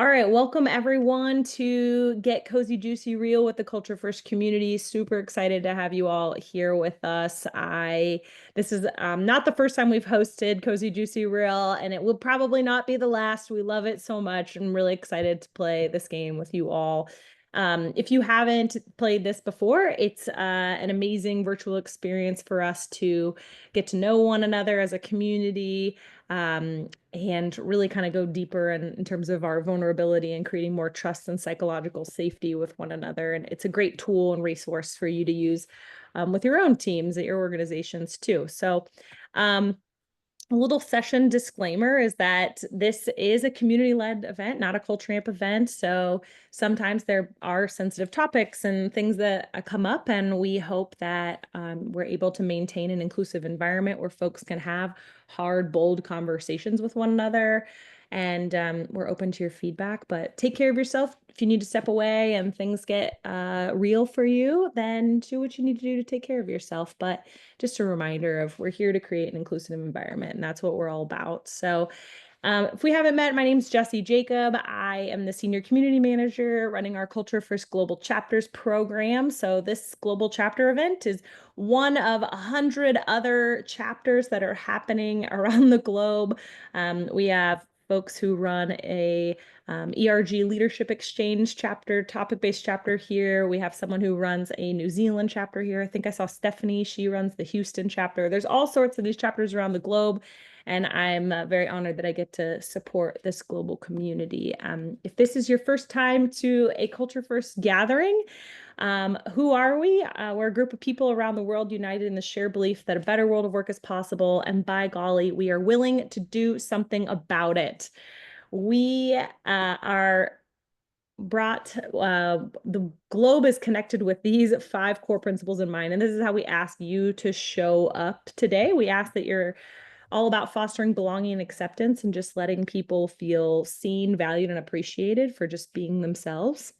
All right, welcome everyone to Get Cozy Juicy Real with the Culture First community. Super excited to have you all here with us. This is not the first time we've hosted Cozy Juicy Real, and it will probably not be the last. We love it so much. I'm really excited to play this game with you all. If you haven't played this before, it's an amazing virtual experience for us to get to know one another as a community, and really kind of go deeper in terms of our vulnerability and creating more trust and psychological safety with one another. And it's a great tool and resource for you to use with your own teams at your organizations too. So, a little session disclaimer is that this is a community-led event, not a culture amp event. So sometimes there are sensitive topics and things that come up, and we hope that we're able to maintain an inclusive environment where folks can have hard, bold conversations with one another. And we're open to your feedback, but take care of yourself. If you need to step away and things get real for you, then do what you need to do to take care of yourself. But just a reminder of we're here to create an inclusive environment, and that's what we're all about. So if we haven't met, my name is Jessie Jacob. I am the Senior Community Manager running our Culture First Global Chapters program. So this global chapter event is one of 100 other chapters that are happening around the globe. We have folks who run a ERG Leadership Exchange chapter, topic-based chapter here. We have someone who runs a New Zealand chapter here. I think I saw Stephanie, she runs the Houston chapter. There's all sorts of these chapters around the globe, and I'm very honored that I get to support this global community. If this is your first time to a Culture First gathering, who are we? We're a group of people around the world united in the shared belief that a better world of work is possible, and by golly, we are willing to do something about it. We are brought, the globe is connected with these 5 core principles in mind, and this is how we ask you to show up today. We ask that you're all about fostering belonging and acceptance and just letting people feel seen, valued, and appreciated for just being themselves.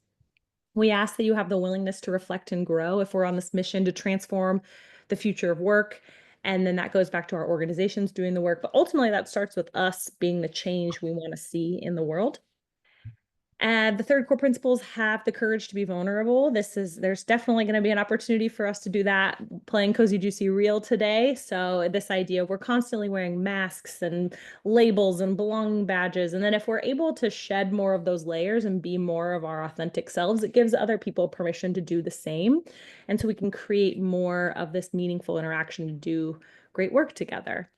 We ask that you have the willingness to reflect and grow if we're on this mission to transform the future of work. And then that goes back to our organizations doing the work. But ultimately, that starts with us being the change we want to see in the world. And the 3rd core principles have the courage to be vulnerable. There's definitely going to be an opportunity for us to do that playing Cozy Juicy Real today. So this idea, we're constantly wearing masks and labels and belonging badges. And then if we're able to shed more of those layers and be more of our authentic selves, it gives other people permission to do the same. And so we can create more of this meaningful interaction to do great work together.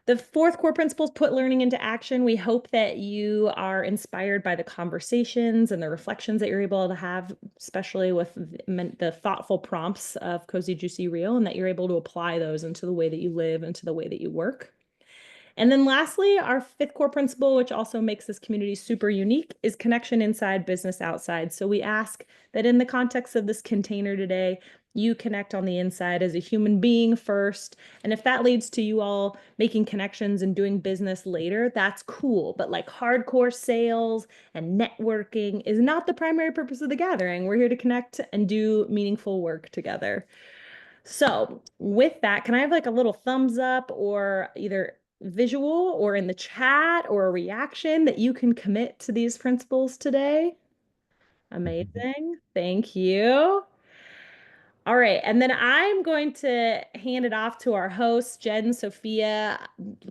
The 4th core principle is put learning into action. We hope that you are inspired by the conversations and the reflections that you're able to have, especially with the thoughtful prompts of Cozy Juicy Real, and that you're able to apply those into the way that you live, into the way that you work. And then lastly, our 5th core principle, which also makes this community super unique, is connection inside, business outside. So we ask that in the context of this container today, you connect on the inside as a human being first. And if that leads to you all making connections and doing business later, that's cool. But like hardcore sales and networking is not the primary purpose of the gathering. We're here to connect and do meaningful work together. So with that, can I have like a little thumbs up or either visual or in the chat or a reaction that you can commit to these principles today? Amazing. Thank you. All right. And then I'm going to hand it off to our host, Jen Sophia,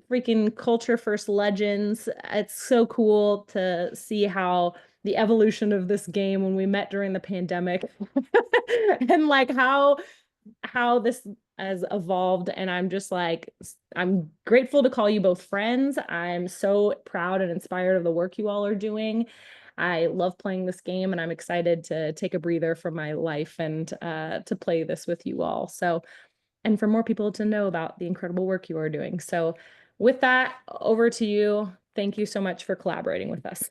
freaking Culture First legends. It's so cool to see how the evolution of this game when we met during the pandemic and like how this has evolved. And I'm just like, I'm grateful to call you both friends. I'm so proud and inspired of the work you all are doing. I love playing this game, and I'm excited to take a breather from my life and to play this with you all. So, and for more people to know about the incredible work you are doing. So with that, over to you. Thank you so much for collaborating with us.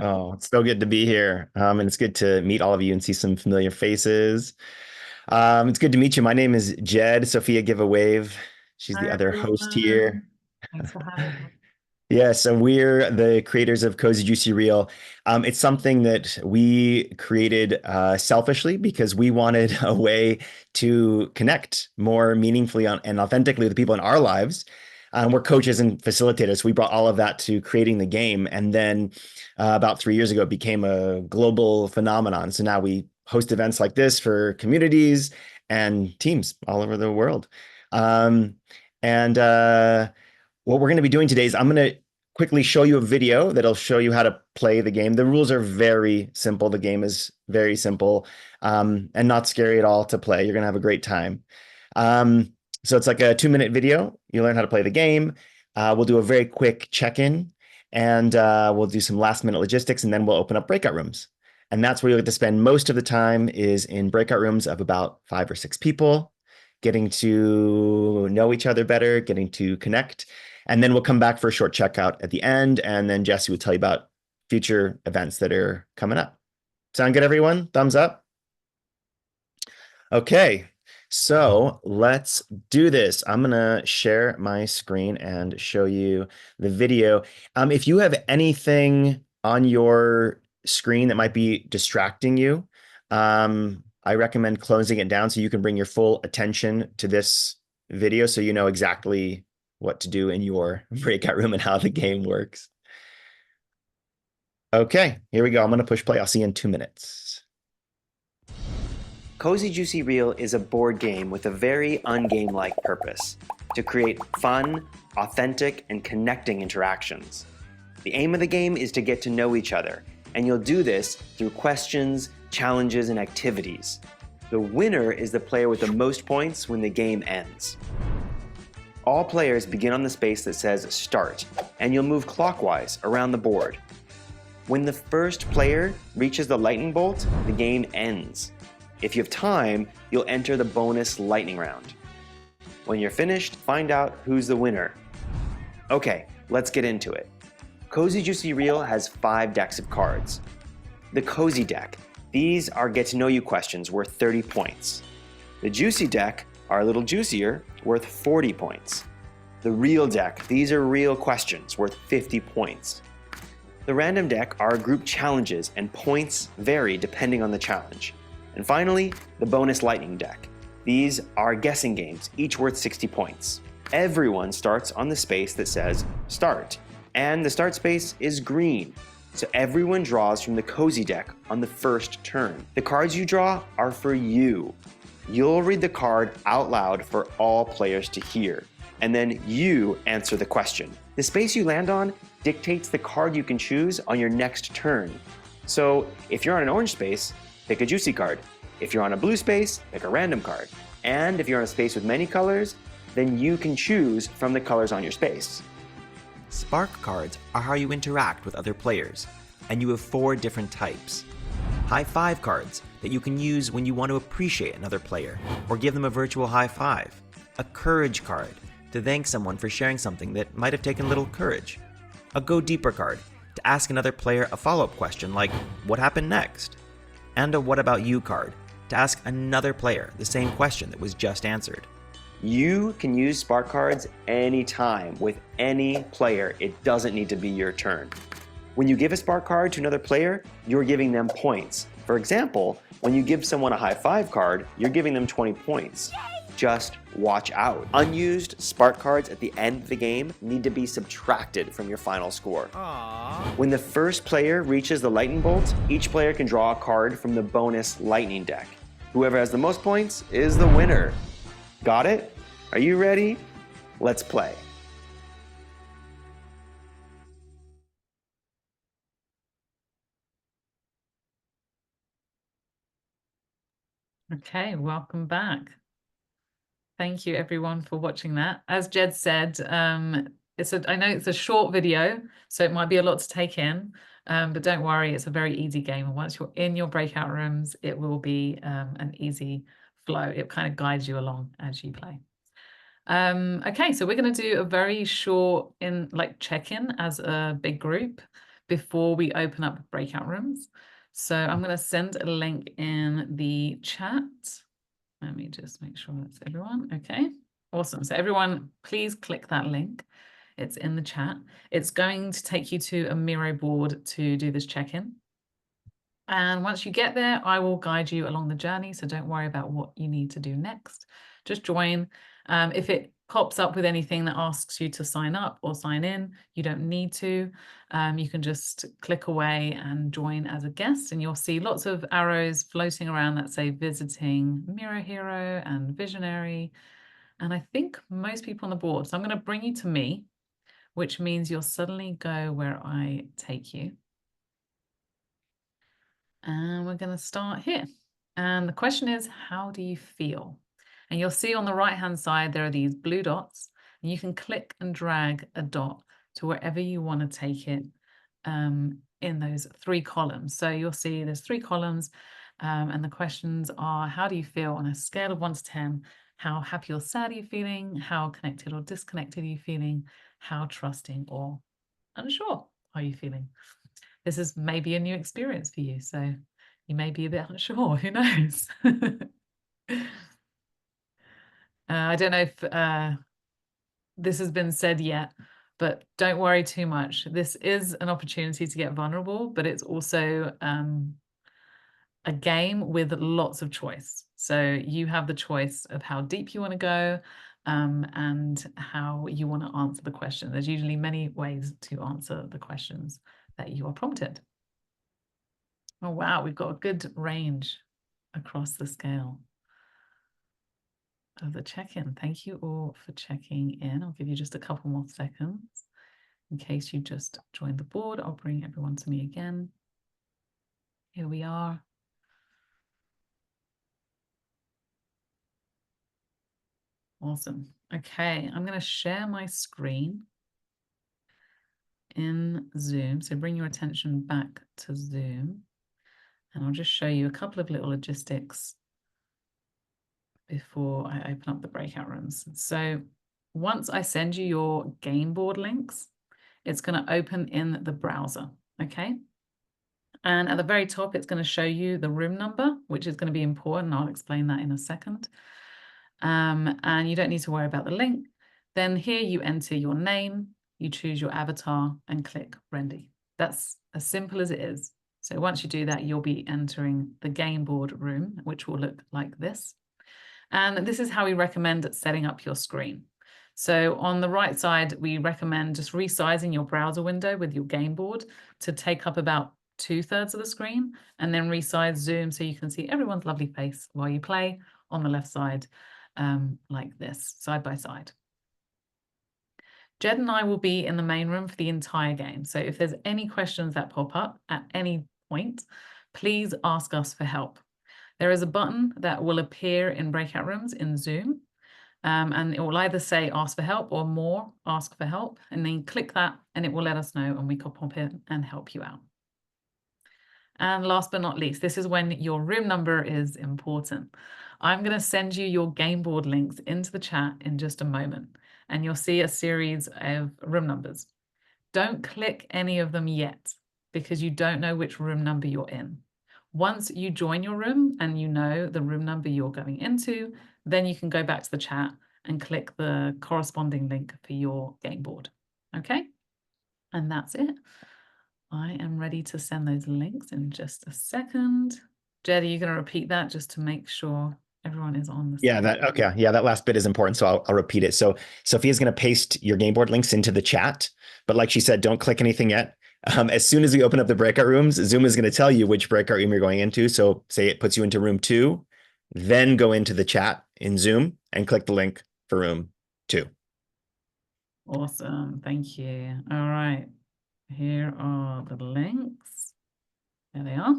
Oh, it's so good to be here. And it's good to meet all of you and see some familiar faces. It's good to meet you. My name is Jed. Sophia, give a wave. She's the Hi, other host here. everyone. Thanks for having me. Yeah, so we're the creators of Cozy Juicy Reel. It's something that we created selfishly because we wanted a way to connect more meaningfully and authentically with the people in our lives. We're coaches and facilitators. We brought all of that to creating the game. And then about 3 years ago, it became a global phenomenon. So now we host events like this for communities and teams all over the world. Um, and what we're going to be doing today is I'm going to quickly show you a video that'll show you how to play the game. The rules are very simple. The game is very simple and not scary at all to play. You're going to have a great time. Um, so it's like a 2-minute video. You learn how to play the game. We'll do a very quick check-in and we'll do some last-minute logistics, and then we'll open up breakout rooms. And that's where you'll get to spend most of the time is in breakout rooms of about 5 or 6 people, getting to know each other better, getting to connect. And then we'll come back for a short checkout at the end. And then Jesse will tell you about future events that are coming up. Sound good, everyone? Thumbs up. Okay, so let's do this. I'm gonna share my screen and show you the video. If you have anything on your screen that might be distracting you, I recommend closing it down so you can bring your full attention to this video so you know exactly what to do in your breakout room and how the game works. Okay, here we go. I'm going to push play. I'll see you in 2 minutes. Cozy Juicy Reel is a board game with a very ungame-like purpose: to create fun, authentic, and connecting interactions. The aim of the game is to get to know each other, and you'll do this through questions, challenges, and activities. The winner is the player with the most points when the game ends. All players begin on the space that says Start, and you'll move clockwise around the board. When the first player reaches the lightning bolt, the game ends. If you have time, you'll enter the bonus lightning round. When you're finished, find out who's the winner. Okay, let's get into it. Cozy Juicy Reel has 5 decks of cards. The Cozy deck. These are get-to-know-you questions worth 30 points. The Juicy deck are a little juicier, worth 40 points. The Real deck. These are real questions, worth 50 points. The Random deck are group challenges, and points vary depending on the challenge. And finally, the Bonus Lightning deck. These are guessing games, each worth 60 points. Everyone starts on the space that says Start, and the start space is green. So everyone draws from the Cozy deck on the first turn. The cards you draw are for you. You'll read the card out loud for all players to hear, and then you answer the question. The space you land on dictates the card you can choose on your next turn. So if you're on an orange space, pick a juicy card. If you're on a blue space, pick a random card. And if you're on a space with many colors, then you can choose from the colors on your space. Spark cards are how you interact with other players, and you have 4 different types. High five cards that you can use when you want to appreciate another player or give them a virtual high five. A courage card to thank someone for sharing something that might have taken a little courage. A go deeper card to ask another player a follow-up question like, what happened next? And a what about you card to ask another player the same question that was just answered. You can use Spark cards anytime with any player. It doesn't need to be your turn. When you give a Spark card to another player, you're giving them points. For example, when you give someone a high five card, you're giving them 20 points. Just watch out. Unused Spark cards at the end of the game need to be subtracted from your final score. Aww. When the first player reaches the lightning bolt, each player can draw a card from the bonus lightning deck. Whoever has the most points is the winner. Got it? Are you ready? Let's play. Okay, welcome back. Thank you everyone for watching that. As Jed said, I know it's a short video, so it might be a lot to take in, but don't worry, it's a very easy game. And once you're in your breakout rooms, it will be an easy flow. It kind of guides you along as you play. Okay, so we're going to do a very short check-in as a big group before we open up breakout rooms. So I'm going to send a link in the chat. Let me just make sure that's everyone. Okay, awesome. So everyone, please click that link. It's in the chat. It's going to take you to a Miro board to do this check-in. And once you get there, I will guide you along the journey. So don't worry about what you need to do next. Just join. If it pops up with anything that asks you to sign up or sign in, you don't need to. You can just click away and join as a guest, and you'll see lots of arrows floating around that say visiting Miro Hero and Visionary. And I think most people on the board. So I'm going to bring you to me, which means you'll suddenly go where I take you. And we're going to start here. And the question is, how do you feel? And you'll see on the right-hand side, there are these blue dots, and you can click and drag a dot to wherever you want to take it in those 3 columns. So you'll see there's 3 columns, and the questions are, how do you feel on a scale of 1 to 10? How happy or sad are you feeling? How connected or disconnected are you feeling? How trusting or unsure are you feeling? This is maybe a new experience for you, so you may be a bit unsure, who knows? I don't know if this has been said yet, but don't worry too much. This is an opportunity to get vulnerable, but it's also a game with lots of choice. So you have the choice of how deep you want to go and how you want to answer the question. There's usually many ways to answer the questions that you are prompted. Oh, wow, we've got a good range across the scale of the check-in. Thank you all for checking in. I'll give you just a couple more seconds. In case you just joined the board, I'll bring everyone to me again. Here we are. Awesome. Okay, I'm going to share my screen in Zoom. So bring your attention back to Zoom. And I'll just show you a couple of little logistics before I open up the breakout rooms. So once I send you your game board links, it's going to open in the browser, okay? And at the very top, it's going to show you the room number, which is going to be important. I'll explain that in a second. And you don't need to worry about the link. Then here you enter your name, you choose your avatar and click Ready. That's as simple as it is. So once you do that, you'll be entering the game board room, which will look like this. And this is how we recommend setting up your screen. So on the right side, we recommend just resizing your browser window with your game board to take up about 2/3 of the screen, and then resize Zoom so you can see everyone's lovely face while you play on the left side, like this, side by side. Jed and I will be in the main room for the entire game. So if there's any questions that pop up at any point, please ask us for help. There is a button that will appear in breakout rooms in Zoom, and it will either say ask for help or more ask for help, and then click that and it will let us know and we can pop in and help you out. And last but not least, this is when your room number is important. I'm going to send you your game board links into the chat in just a moment, and you'll see a series of room numbers. Don't click any of them yet because you don't know which room number you're in. Once you join your room and you know the room number you're going into, then you can go back to the chat and click the corresponding link for your game board. Okay? And that's it. I am ready to send those links in just a second. Jed, are you going to repeat that just to make sure everyone is on the Yeah, that last bit is important. So I'll repeat it. So Sophia's going to paste your game board links into the chat, but like she said, don't click anything yet. As soon as we open up the breakout rooms, Zoom is going to tell you which breakout room you're going into. So say it puts you into room 2, then go into the chat in Zoom and click the link for room 2. Awesome. Thank you. All right. Here are the links. There they are.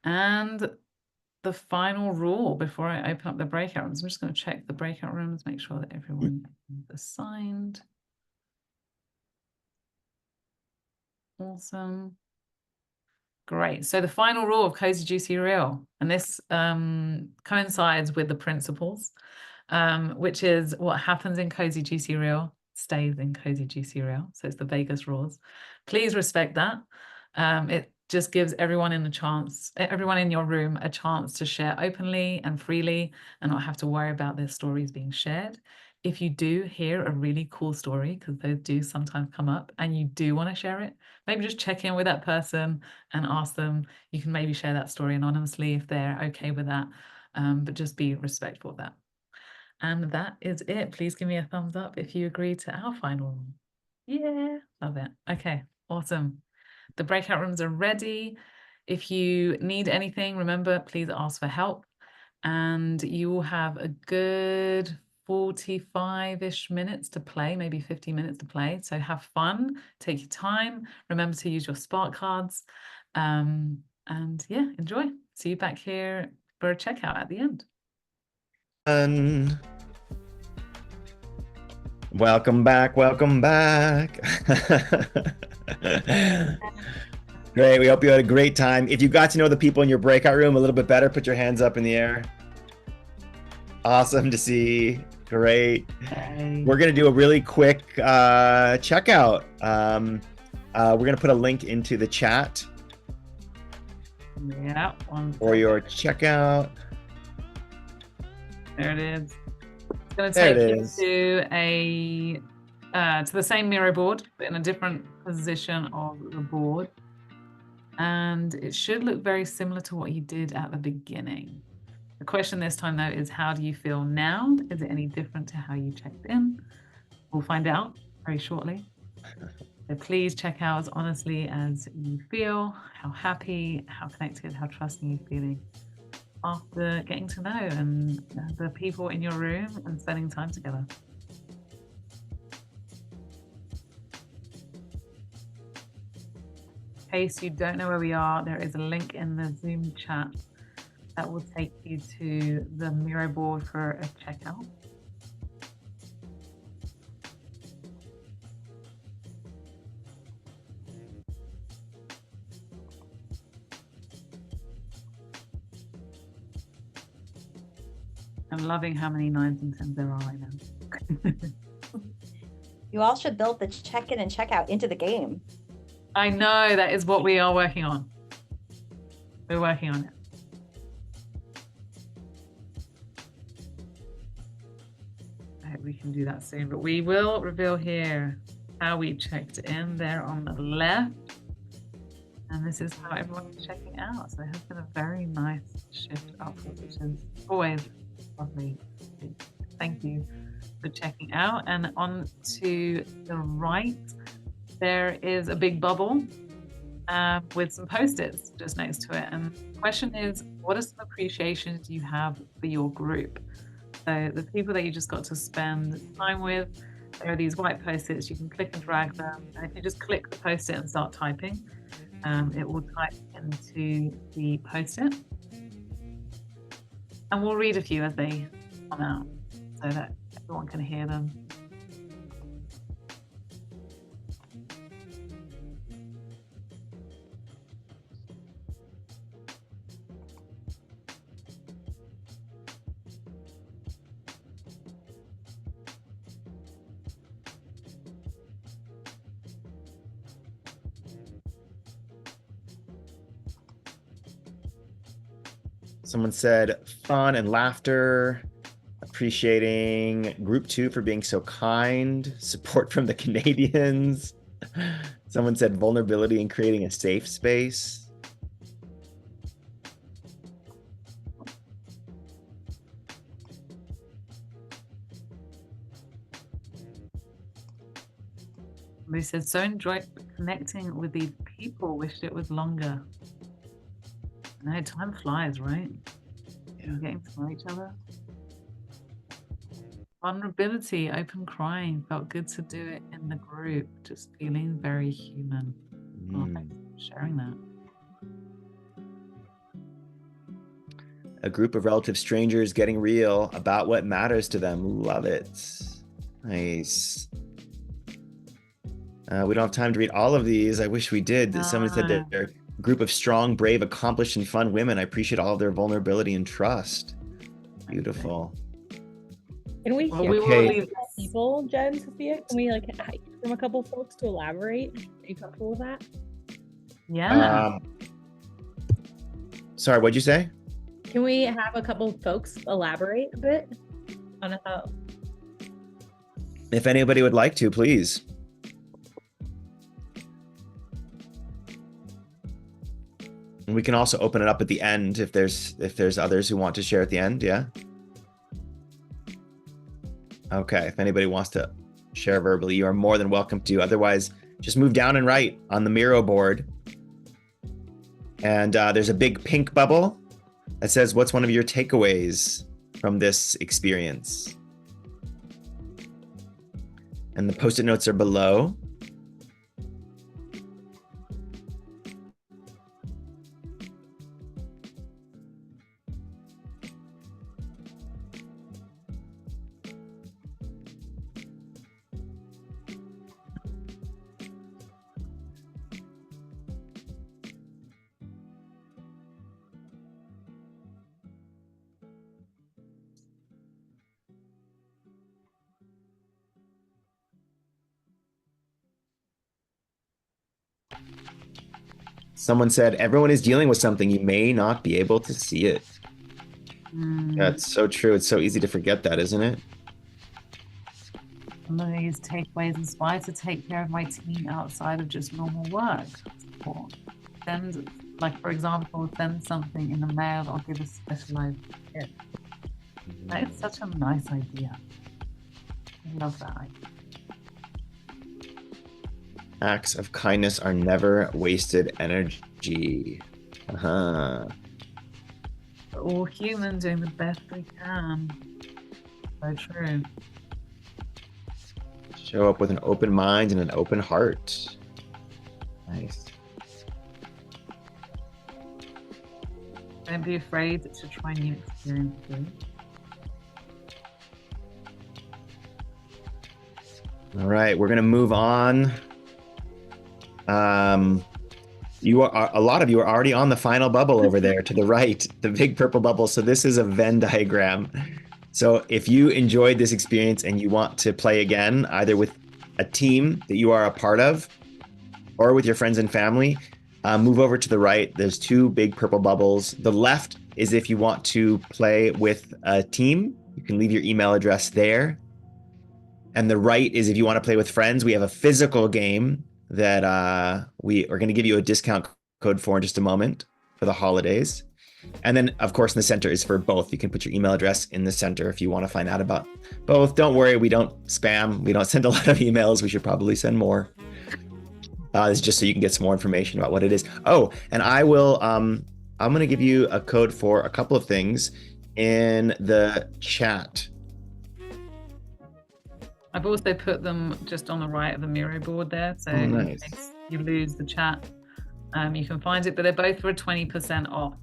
And the final rule before I open up the breakout rooms, I'm just going to check the breakout rooms, make sure that everyone is assigned. Awesome. Great. So the final rule of Cozy Juicy Real, and this coincides with the principles, which is what happens in Cozy Juicy Real stays in Cozy Juicy Real. So it's the Vegas rules. Please respect that. It just gives everyone in your room a chance to share openly and freely and not have to worry about their stories being shared. If you do hear a really cool story, because those do sometimes come up, and you do want to share it, maybe just check in with that person and ask them. You can maybe share that story anonymously if they're okay with that, but just be respectful of that. And that is it. Please give me a thumbs up if you agree to our final one. Yeah, love it. Okay, awesome. The breakout rooms are ready. If you need anything, remember, please ask for help. And you will have a good 45-ish minutes to play, maybe 50 minutes to play. So have fun, take your time. Remember to use your spark cards. And yeah, enjoy. See you back here for a checkout at the end. Welcome back. Welcome back. Great. We hope you had a great time. If you got to know the people in your breakout room a little bit better, put your hands up in the air. Awesome to see. Great. We're going to do a really quick checkout. We're going to put a link into the chat Yeah. for your checkout. There it is. It's going to There take it you is. to the same Miro board, but in a different position of the board. And it should look very similar to what you did at the beginning. The question this time, though, is how do you feel now? Is it any different to how you checked in? We'll find out very shortly. So please check out as honestly as you feel, how happy, how connected, how trusting you're feeling after getting to know and the people in your room and spending time together. In case you don't know where we are, there is a link in the Zoom chat that will take you to the Miro board for a checkout. I'm loving how many 9s and 10s there are right now. You all should build the check-in and check-out into the game. I know, that is what we are working on. We're working on it. I hope we can do that soon, but we will reveal here how we checked in there on the left. And this is how everyone's checking out. So there has been a very nice shift upward, which is always lovely. Thank you for checking out. And on to the right, there is a big bubble with some post-its just next to it. And the question is, what are some appreciations you have for your group? So the people that you just got to spend time with, there are these white post-its. You can click and drag them. And if you just click the post-it and start typing, it will type into the post-it. And we'll read a few as they come out so that everyone can hear them. Someone said fun and laughter, appreciating group 2 for being so kind, support from the Canadians. Someone said vulnerability and creating a safe space. They said, so enjoyed connecting with these people, wished it was longer. No, time flies, right? Yeah. Getting to know each other. Vulnerability, open crying, felt good to do it in the group, just feeling very human. Oh, thanks for sharing that. A group of relative strangers getting real about what matters to them. Love it. Nice. We don't have time to read all of these. I wish we did. Someone said that they're a group of strong, brave, accomplished, and fun women. I appreciate all of their vulnerability and trust. Beautiful. Can we hear Okay. people, Jen, Sophia? Can we hear from a couple folks to elaborate? Are you comfortable with that? Yeah. Sorry, what'd you say? Can we have a couple folks elaborate a bit on how? If anybody would like to, please. And we can also open it up at the end if there's others who want to share at the end. Yeah. Okay, if anybody wants to share verbally, you are more than welcome to. Otherwise, just move down and write on the Miro board. And there's a big pink bubble that says, what's one of your takeaways from this experience? And the Post-it notes are below. Someone said, everyone is dealing with something. You may not be able to see it. That's so true. It's so easy to forget that, isn't it? Some of these takeaways inspire to take care of my team outside of just normal work. Or send, like for example, send something in the mail or give a specialized gift. That is such a nice idea. I love that idea. Acts of kindness are never wasted energy. We're all human doing the best we can. So true. Show up with an open mind and an open heart. Nice. Don't be afraid to try new experiences. All right, we're gonna move on. You are, a lot of you are already on the final bubble over there to the right, the big purple bubble. So this is a Venn diagram. So if you enjoyed this experience and you want to play again, either with a team that you are a part of or with your friends and family, move over to the right. There's two big purple bubbles. The left is if you want to play with a team. You can leave your email address there. And the right is if you want to play with friends. We have a physical game that we are going to give you a discount code for in just a moment for the holidays. And then, of course, in the center is for both. You can put your email address in the center if you want to find out about both. Don't worry, we don't spam. We don't send a lot of emails. We should probably send more. It's just so you can get some more information about what it is. Oh, and I will, I'm going to give you a code for a couple of things in the chat. I've also put them just on the right of the Miro board there. So nice. in case you lose the chat, you can find it, but they're both for 20% off.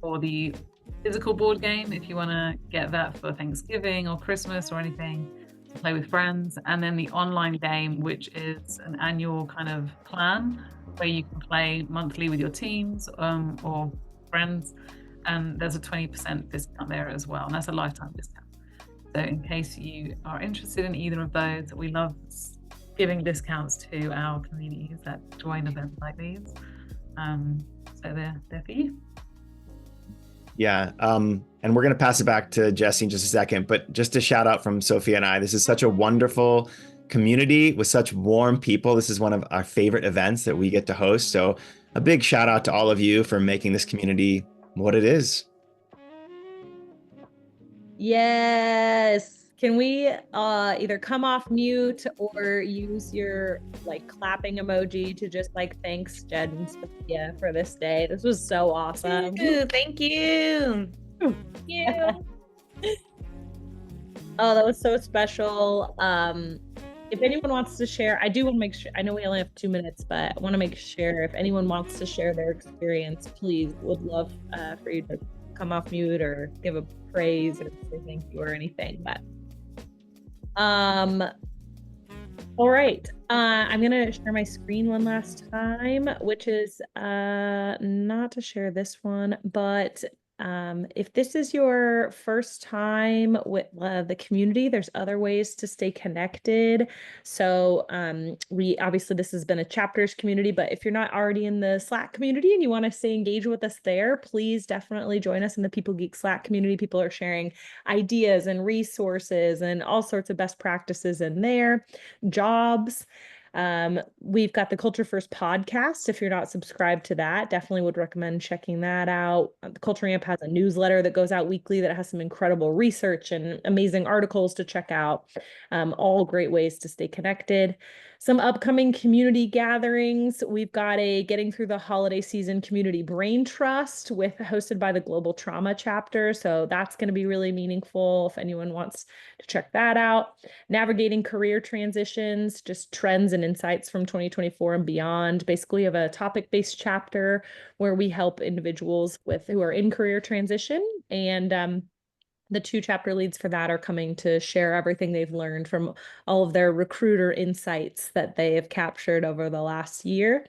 For the physical board game, if you want to get that for Thanksgiving or Christmas or anything, to play with friends. And then the online game, which is an annual kind of plan where you can play monthly with your teams or friends. And there's a 20% discount there as well. And that's a lifetime discount. So in case you are interested in either of those, we love giving discounts to our communities that join events like these. So they're for you. Yeah. And we're going to pass it back to Jesse in just a second, but just a shout out from Sophia and I, this is such a wonderful community with such warm people. This is one of our favorite events that we get to host. So a big shout out to all of you for making this community what it is. Yes. Can we either come off mute or use your like clapping emoji to just like thanks Jed and Sophia for this day? This was so awesome. Thank you. Yeah. Oh, that was so special. If anyone wants to share, I do want to make sure, I know we only have 2 minutes, but I want to make sure if anyone wants to share their experience, please, would love for you to come off mute or give a praise or say thank you or anything. But all right, I'm gonna share my screen one last time, which is not to share this one, but if this is your first time with the community, there's other ways to stay connected. So we obviously, this has been a chapters community, but if you're not already in the Slack community and you want to stay engaged with us there, please definitely join us in the People Geek Slack community. People are sharing ideas and resources and all sorts of best practices in there, jobs. We've got the Culture First podcast. If you're not subscribed to that, definitely would recommend checking that out. The Culture Amp has a newsletter that goes out weekly that has some incredible research and amazing articles to check out. All great ways to stay connected. Some upcoming community gatherings. We've got a Getting Through the Holiday Season Community Brain Trust hosted by the Global Trauma Chapter. So that's going to be really meaningful if anyone wants to check that out. Navigating Career Transitions, just trends and insights from 2024 and beyond. Basically, have a topic-based chapter where we help individuals who are in career transition, and the 2 chapter leads for that are coming to share everything they've learned from all of their recruiter insights that they have captured over the last year.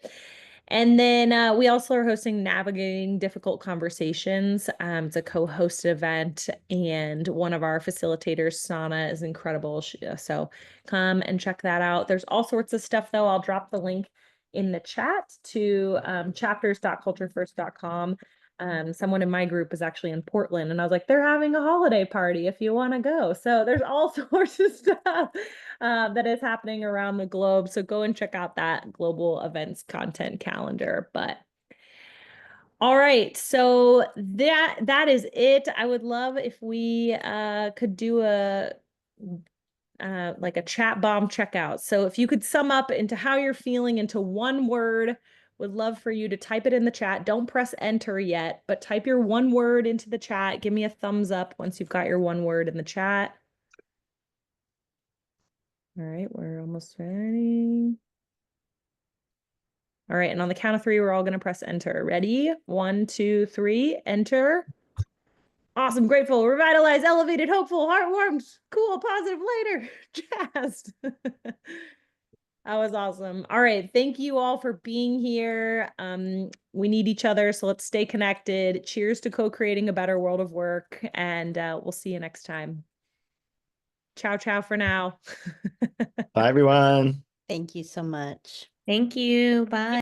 And then we also are hosting Navigating Difficult Conversations. It's a co-hosted event, and one of our facilitators, Sana, is incredible. So come and check that out. There's all sorts of stuff, though. I'll drop the link in the chat to chapters.culturefirst.com. Someone in my group is actually in Portland, and I was like, they're having a holiday party if you want to go. So there's all sorts of stuff that is happening around the globe. So go and check out that global events content calendar. But all right, so that is it. I would love if we could do like a chat bomb checkout. So if you could sum up into how you're feeling into one word, would love for you to type it in the chat. Don't press enter yet, but type your one word into the chat. Give me a thumbs up once you've got your one word in the chat. All right, we're almost ready. All right, and on the count of 3, we're all going to press enter. Ready? 1, 2, 3, enter. Awesome, grateful, revitalized, elevated, hopeful, heartwarmed, cool, positive, later, jazzed. That was awesome. All right. Thank you all for being here. We need each other, so let's stay connected. Cheers to co-creating a better world of work, and we'll see you next time. Ciao, ciao for now. Bye, everyone. Thank you so much. Thank you. Bye.